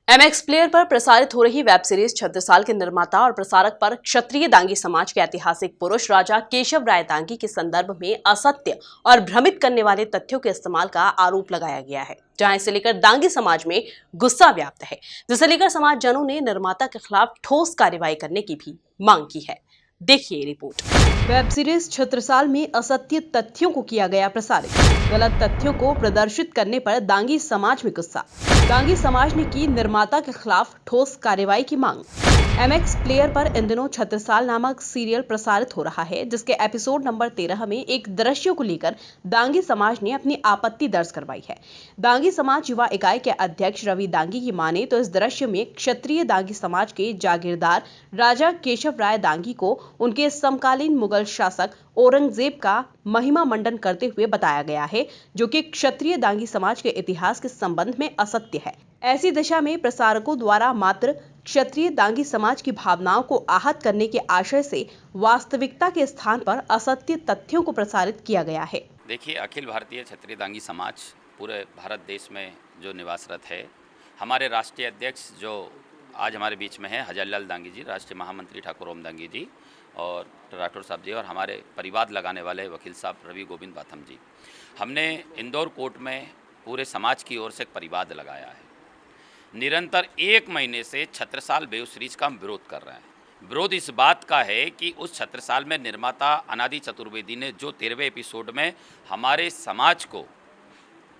MX player पर प्रसारित हो रही वेब सीरीज छत्रसाल के निर्माता और प्रसारक पर क्षत्रिय दांगी समाज के ऐतिहासिक पुरुष राजा केशव राय दांगी के संदर्भ में असत्य और भ्रमित करने वाले तथ्यों के इस्तेमाल का आरोप लगाया गया है, जहां इसे लेकर दांगी समाज में गुस्सा व्याप्त है, जिसे लेकर समाजजनों ने निर्माता के खिलाफ ठोस कार्रवाई करने की भी मांग की है। देखिए रिपोर्ट। वेब सीरीज छत्रसाल में असत्य तथ्यों को किया गया प्रसारित। गलत तथ्यों को प्रदर्शित करने पर दांगी समाज में गुस्सा। दांगी समाज ने की निर्माता के खिलाफ ठोस कार्रवाई की मांग। एमएक्स प्लेयर पर इन दिनों छत्रसाल नामक सीरियल प्रसारित हो रहा है, जिसके एपिसोड नंबर 13 में एक दृश्य को लेकर दांगी समाज ने अपनी आपत्ति दर्ज करवाई है। दांगी समाज युवा इकाई के अध्यक्ष रवि दांगी की माने तो इस दृश्य में क्षत्रिय दांगी समाज के जागीरदार राजा केशव राय दांगी को उनके समकालीन मुगल शासक औरंगजेब का महिमा मंडन करते हुए बताया गया है, जो कि क्षत्रिय दांगी समाज के इतिहास के संबंध में असत्य है। ऐसी दिशा में प्रसारकों द्वारा मात्र क्षत्रिय दांगी समाज की भावनाओं को आहत करने के आशय से वास्तविकता के स्थान पर असत्य तथ्यों को प्रसारित किया गया है। देखिए, अखिल भारतीय क्षत्रिय दांगी समाज पूरे भारत देश में जो निवासरत है, हमारे राष्ट्रीय अध्यक्ष जो आज हमारे बीच में है हजारीलाल दांगी जी, राष्ट्रीय महामंत्री ठाकुर ओम दांगी जी और राठौर साहब जी, और हमारे परिवाद लगाने वाले वकील साहब रवि गोविंद बाथम जी, हमने इंदौर कोर्ट में पूरे समाज की ओर से एक परिवाद लगाया है। निरंतर 1 महीने से छत्रसाल वेब सीरीज का हम विरोध कर रहे हैं। विरोध इस बात का है कि उस छत्रसाल में निर्माता अनादि चतुर्वेदी ने जो 13वें एपिसोड में हमारे समाज को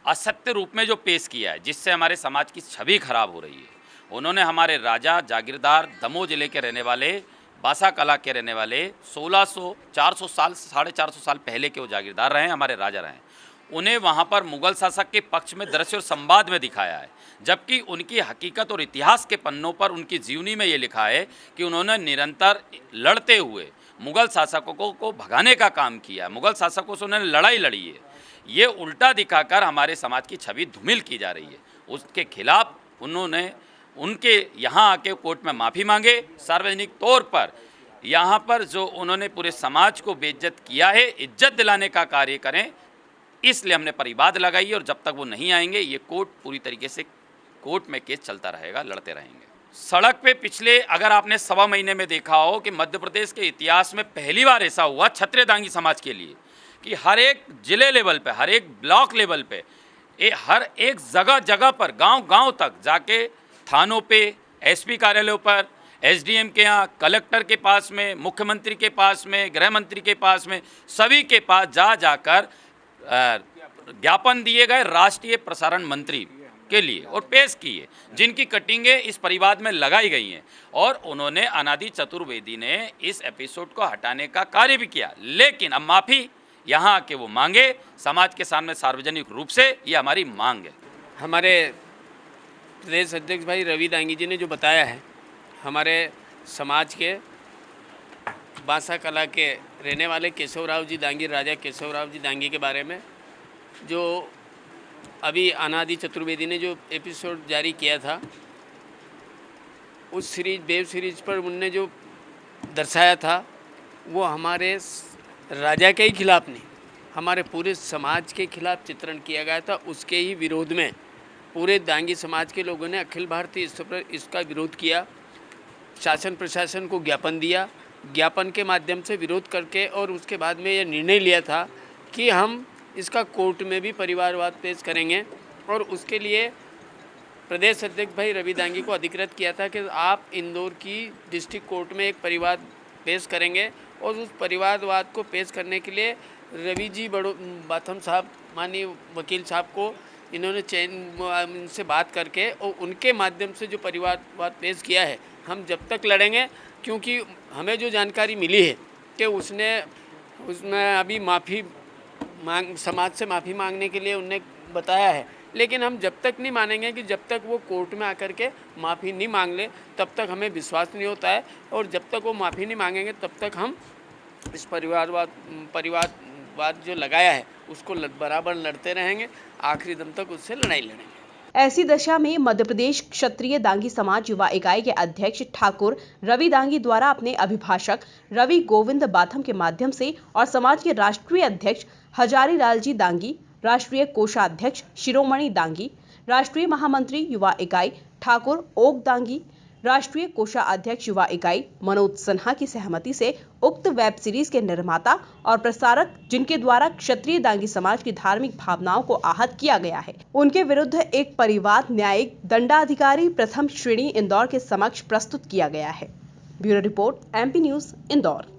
असत्य रूप में जो पेश किया है, जिससे हमारे समाज की छवि खराब हो रही है। उन्होंने हमारे राजा जागीरदार दमोह जिले के रहने वाले, बासा कला के रहने वाले 400 साल 450 साल पहले के वो जागीरदार रहे, हमारे राजा रहे। उन्हें वहाँ पर मुगल शासक के पक्ष में दृश्य और संवाद में दिखाया है, जबकि उनकी हकीकत और इतिहास के पन्नों पर उनकी जीवनी में ये लिखा है कि उन्होंने निरंतर लड़ते हुए मुगल शासकों को भगाने का काम किया है, मुगल शासकों से उन्होंने लड़ाई लड़ी है। ये उल्टा दिखाकर हमारे समाज की छवि धूमिल की जा रही है। उसके खिलाफ उन्होंने उनके यहाँ आके कोर्ट में माफ़ी मांगे, सार्वजनिक तौर पर यहाँ पर जो उन्होंने पूरे समाज को बेइज्जत किया है, इज्जत दिलाने का कार्य करें, इसलिए हमने परिवाद लगाई है। और जब तक वो नहीं आएंगे, ये कोर्ट पूरी तरीके से कोर्ट में केस चलता रहेगा, लड़ते रहेंगे। सड़क पे पिछले अगर आपने 1.25 महीने में देखा हो कि मध्य प्रदेश के इतिहास में पहली बार ऐसा हुआ क्षत्रिय दांगी समाज के लिए कि हर एक जिले लेवल पे, हर एक ब्लॉक लेवल पे, हर एक जगह जगह पर, गांव-गांव तक जाके, थानों पे, एसपी कार्यालयों पर, एसडीएम के यहाँ, कलेक्टर के पास में, मुख्यमंत्री के पास में, गृह मंत्री के पास में, सभी के पास जाकर ज्ञापन दिए गए राष्ट्रीय प्रसारण मंत्री के लिए और पेश किए, जिनकी कटिंगें इस परिवाद में लगाई गई हैं। और उन्होंने अनादि चतुर्वेदी ने इस एपिसोड को हटाने का कार्य भी किया, लेकिन अब माफ़ी यहाँ आके वो मांगे समाज के सामने सार्वजनिक रूप से, ये हमारी मांग है। हमारे प्रदेश अध्यक्ष भाई रवि दांगी जी ने जो बताया है, हमारे समाज के बासा कला के रहने वाले केशवराव जी दांगी, राजा केशवराव जी दांगी के बारे में, जो अभी अनादि चतुर्वेदी ने जो एपिसोड जारी किया था, उस वेब सीरीज पर उनने जो दर्शाया था, वो हमारे राजा के ही खिलाफ नहीं, हमारे पूरे समाज के खिलाफ चित्रण किया गया था। उसके ही विरोध में पूरे दांगी समाज के लोगों ने अखिल भारतीय स्तर पर इसका विरोध किया, शासन प्रशासन को ज्ञापन दिया, ज्ञापन के माध्यम से विरोध करके, और उसके बाद में ये निर्णय लिया था कि हम इसका कोर्ट में भी परिवारवाद पेश करेंगे। और उसके लिए प्रदेश अध्यक्ष भाई रवि दांगी को अधिकृत किया था कि आप इंदौर की डिस्ट्रिक्ट कोर्ट में एक परिवाद पेश करेंगे, और उस परिवारवाद को पेश करने के लिए रवि जी बाथम साहब, माननीय वकील साहब को इन्होंने इनसे बात करके और उनके माध्यम से जो परिवारवाद पेश किया है, हम जब तक लड़ेंगे, क्योंकि हमें जो जानकारी मिली है कि उसमें अभी समाज से माफ़ी मांगने के लिए उन्हें बताया है, लेकिन हम जब तक नहीं मानेंगे कि जब तक वो कोर्ट में आकर के माफ़ी नहीं मांग ले, तब तक हमें विश्वास नहीं होता है। और जब तक वो माफ़ी नहीं मांगेंगे, तब तक हम इस परिवारवाद जो लगाया है, उसको बराबर लड़ते रहेंगे, आखिरी दम तक उससे लड़ाई लड़ेंगे। ऐसी दशा में मध्य प्रदेश क्षत्रिय दांगी समाज युवा इकाई के अध्यक्ष ठाकुर रवि दांगी द्वारा अपने अभिभाषक रवि गोविंद बाथम के माध्यम से और समाज के राष्ट्रीय अध्यक्ष हजारीलाल जी दांगी, राष्ट्रीय कोषाध्यक्ष शिरोमणि दांगी, राष्ट्रीय महामंत्री युवा इकाई ठाकुर ओकदांगी, राष्ट्रीय कोषाध्यक्ष युवा इकाई मनोज सिन्हा की सहमति से उक्त वेब सीरीज के निर्माता और प्रसारक, जिनके द्वारा क्षत्रिय दांगी समाज की धार्मिक भावनाओं को आहत किया गया है, उनके विरुद्ध एक परिवाद न्यायिक दंडाधिकारी प्रथम श्रेणी इंदौर के समक्ष प्रस्तुत किया गया है। Bureau report, MP news, Indore.